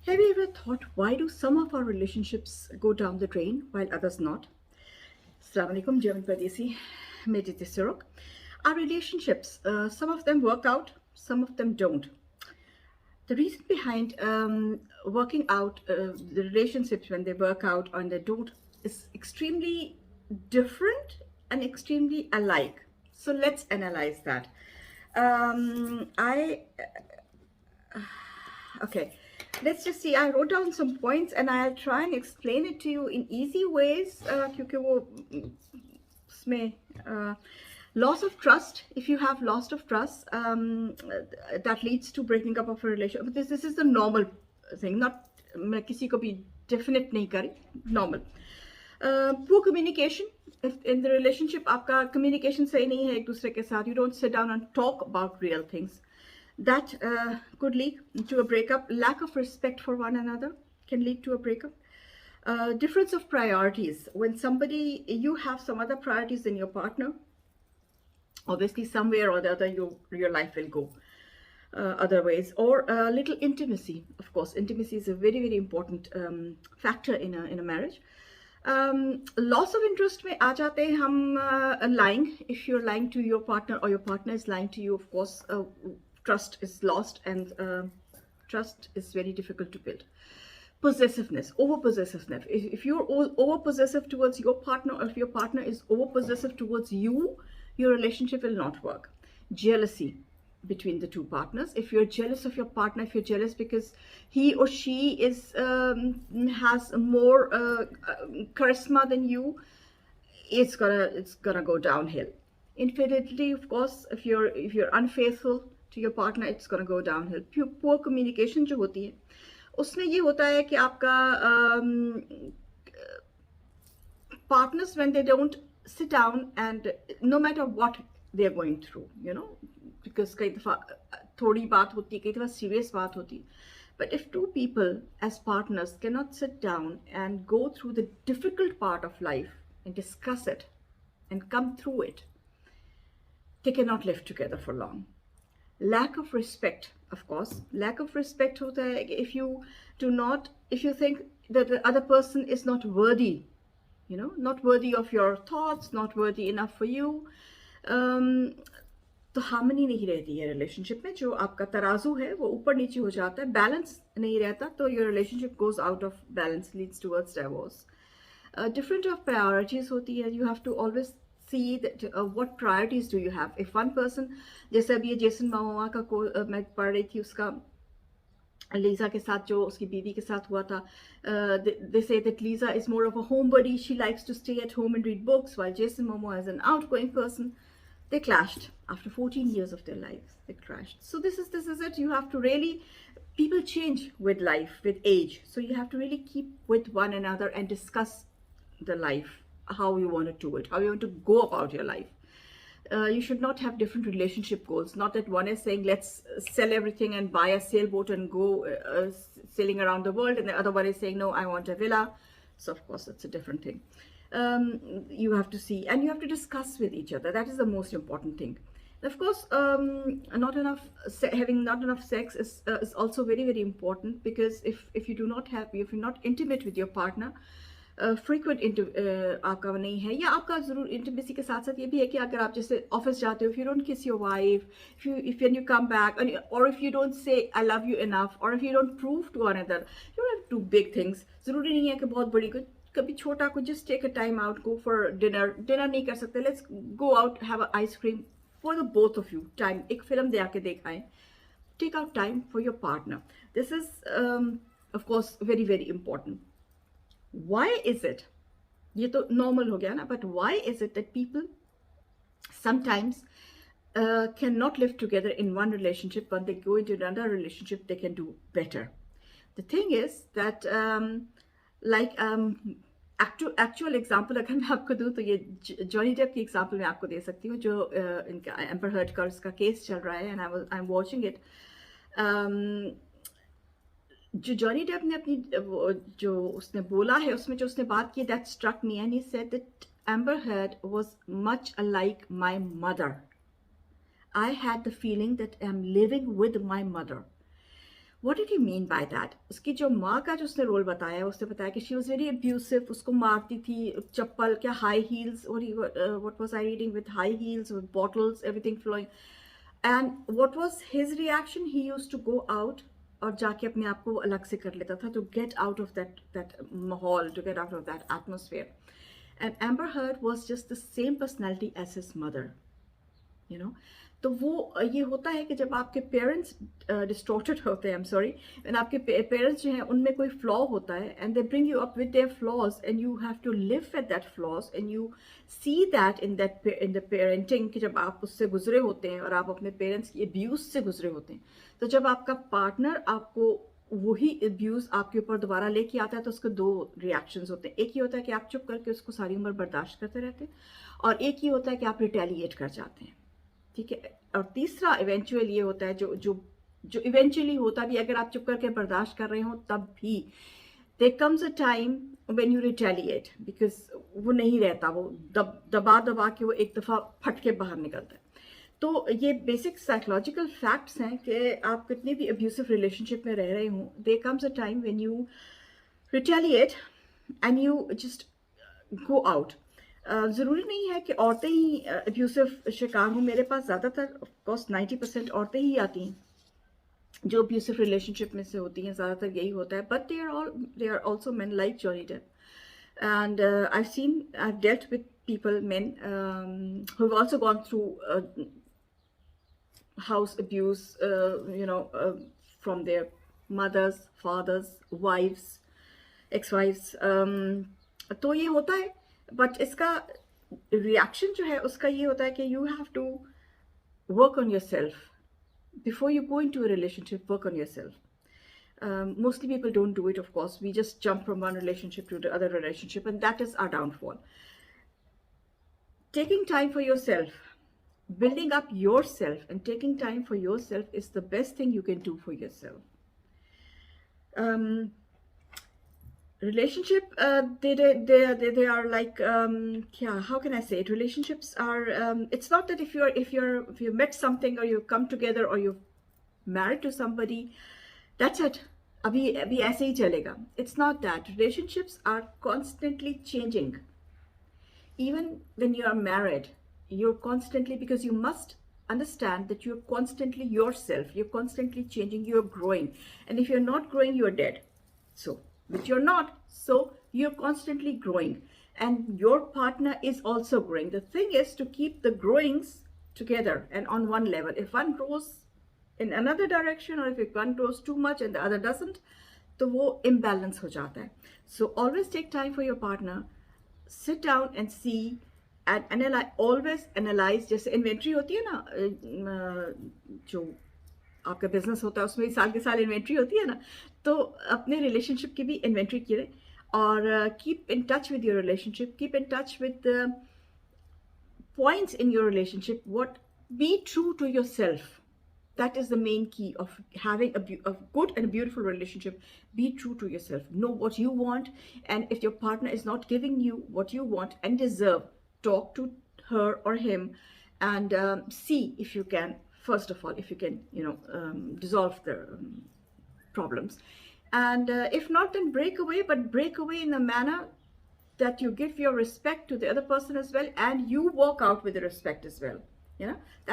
Have you ever thought why do some of our relationships go down the drain while others not? Assalamu alaikum, German Pradesi, Mediti Suruk. Our relationships, some of them work out, some of them don't. The reason behind working out the relationships when they work out and they don't is extremely different and extremely alike. So let's analyze that. I Okay, let's just see. I wrote down some points and I'll try and explain it to you in easy ways क्योंकि वो उसमें loss of trust. If you have loss of trust, that leads to breaking up of a relationship. But this is the normal thing. Not मैं किसी को भी definite नहीं करी. Normal. Poor communication. If in the relationship आपका communication सही नहीं है एक दूसरे के साथ, you don't sit down and talk about real things. That could lead to a breakup. Lack of respect for one another can lead to a breakup. Difference of priorities. When somebody, you have some other priorities than your partner, obviously somewhere or the other your life will go other ways. Or little intimacy. Of course, intimacy is a very, very important factor in a marriage. Loss of interest में आ जाते हैं हम lying. If you're lying to your partner or your partner is lying to you, of course, trust is lost and trust is very difficult to build. Possessiveness, over possessiveness. If you're all over possessive towards your partner, or if your partner is over possessive towards you, your relationship will not work. Jealousy between the two partners. If you're jealous of your partner, if you're jealous because he or she is has more charisma than you, it's gonna go downhill. Infidelity, of course, if you're unfaithful to your partner, it's gonna go downhill. Poor communication जो होती है उसमें ये होता है कि आपका partners, when they don't sit down and no matter what they are going through, because कई दफ़ा थोड़ी बात होती है, कई दफ़ा serious बात होती है. But if two people as partners cannot sit down and go through the difficult part of life and discuss it and come through it, they cannot live together for long. Lack of respect, of course. Lack of respect hota hai if you think that the other person is not worthy, not worthy of your thoughts, not worthy enough for you, तो harmony नहीं रहती है relationship में. जो आपका तराजू है वो ऊपर नीचे हो जाता है, बैलेंस नहीं रहता, तो your relationship goes out of balance, leads towards divorce. Different of priorities होती है. You have to always see that what priorities do you have. If one person, जैसे अभी ये जेसन मोमोआ का मैं पढ़ रही थी, उसका लीजा के साथ जो उसकी बीवी के साथ हुआ था, they say that Lisa is more of a homebody. She likes to stay at home and read books, while Jason Momoa is an outgoing person. They clashed after 14 years of their lives. They crashed. So this is it. You have to really, people change with life, with age. So you have to really keep with one another and discuss the life, how you want to do it, how you want to go about your life. You should not have different relationship goals. Not that one is saying let's sell everything and buy a sailboat and go sailing around the world, and the other one is saying no, I want a villa. So of course that's a different thing. You have to see and you have to discuss with each other. That is the most important thing. Of course, having not enough sex is also very, very important, because if you do not have, if you're not intimate with your partner, frequent आपका नहीं है, या आपका ज़रूर intimacy के साथ साथ ये भी है कि अगर आप जैसे ऑफिस जाते हो, if you don't kiss your wife, if when you come back, or if you don't say I love you enough, or if you don't prove to one another, you don't have to do big things. ज़रूरी नहीं है कि बहुत बड़ी कुछ, कभी छोटा कुछ, just take a time out, go for dinner नहीं कर सकते, let's go out, have an ice cream for the both of you, time, एक फिल्म दे आके दिखाएं, take out time for your partner. This is of course very, very important. Why is it, ये तो normal हो गया ना, but why is it that people sometimes cannot live together in one relationship? When they go into another relationship, they can do better. The thing is that like actual example अगर मैं आपको दूँ तो ये Johnny Depp की example मैं आपको दे सकती हूँ, जो इनका एम्बर हर्ड का उसका केस चल रहा है, and I'm watching it. जो जॉनी डेप ने अपनी जो उसने बोला है उसमें जो उसने बात की, that struck me, and he said that Amber Heard was much like my mother. I had the feeling that I'm living with my mother. What did he mean by that? उसकी जो माँ का जो उसने रोल बताया, उसने बताया कि she was very abusive, उसको मारती थी, चप्पल क्या high heels, what was I reading, with high heels, with bottles, everything flowing. And what was his reaction? He used to go out और जाके अपने आप को अलग से कर लेता था to get out of that माहौल, to get out of that atmosphere. And Amber Heard was just the same personality as his mother. You know, तो वो ये होता है कि जब आपके पेरेंट्स डिस्टॉर्टेड होते हैं, आई एम सॉरी, व्हेन आपके पेरेंट्स जो हैं उनमें कोई फ्लॉ होता है and they bring you up with their flaws and you have to live with that flaws and you see that in the parenting, कि जब आप उससे गुजरे होते हैं और आप अपने पेरेंट्स की अब्यूज से गुजरे होते हैं, तो जब आपका पार्टनर आपको वही अब्यूज आपके ऊपर दोबारा लेके आता है तो उसके दो रिएक्शंस होते हैं. एक ये होता है कि आप चुप करके उसको सारी उम्र बर्दाश्त करते रहते हैं, और एक ये होता है कि आप रिटेलिएट कर जाते हैं. ठीक है. और तीसरा इवेंचुअली ये होता है जो जो जो इवेंचुअली होता भी, अगर आप चुप करके बर्दाश्त कर रहे हो तब भी there comes a time when you retaliate, because वो नहीं रहता, वो दबा दबा के वो एक दफ़ा फट के बाहर निकलता है. तो ये बेसिक साइकोलॉजिकल फैक्ट्स हैं कि आप कितनी भी अब्यूसिव रिलेशनशिप में रह रहे हो, there comes a time when you retaliate and you just go out. ज़रूरी नहीं है कि औरतें ही अब्यूसिव शिकार हों. मेरे पास ज़्यादातर ऑफकोर्स 90% औरतें ही आती हैं जो अब्यूसिव रिलेशनशिप में से होती हैं, ज़्यादातर यही होता है. But they are also man like Johnny Depp, and I've dealt with people, men, who have also gone through house abuse, from their mothers, fathers, wives, ex-wives. तो ये होता है, बट इसका रिएक्शन जो है उसका ये होता है कि you have to work on yourself before you go into a relationship. Work on yourself. Mostly people don't do it, of course. We just jump from one relationship to the other relationship, and that is our downfall. Taking time for yourself, building up yourself, and taking time for yourself is the best thing you can do for yourself. Relationship, they are like, how can I say it? Relationships are, it's not that if you met something or you come together or you're married to somebody, that's it. अभी ऐसे ही चलेगा. It's not that. Relationships are constantly changing. Even when you are married, you're constantly, because you must understand that you're constantly yourself. You're constantly changing. You're growing. And if you're not growing, you're dead. So, but you're not. So you're constantly growing. And your partner is also growing. The thing is to keep the growings together and on one level. If one grows in another direction, or if one grows too much and the other doesn't, तो वो imbalance हो जाता है. So always take time for your partner. Sit down and see and analyze. Always analyze. जैसे inventory होती है ना, जो आपका बिजनेस होता है उसमें साल के साल इन्वेंट्री होती है ना, तो अपने रिलेशनशिप की भी इन्वेंट्री करें. और keep in touch with your relationship. Keep in touch with points in your relationship. What be true to yourself. That is the main key of having a good and beautiful relationship. Be true to yourself. Know what you want, and if your partner is not giving you what you want and deserve, talk to her or him, and see if you can. First of all, if you can, dissolve the problems, and if not, then break away. But break away in a manner that you give your respect to the other person as well, and you walk out with the respect as well.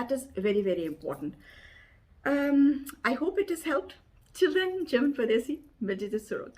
That is very, very important. I hope it has helped. Till then, Jim Padesi, Medjid Suruk.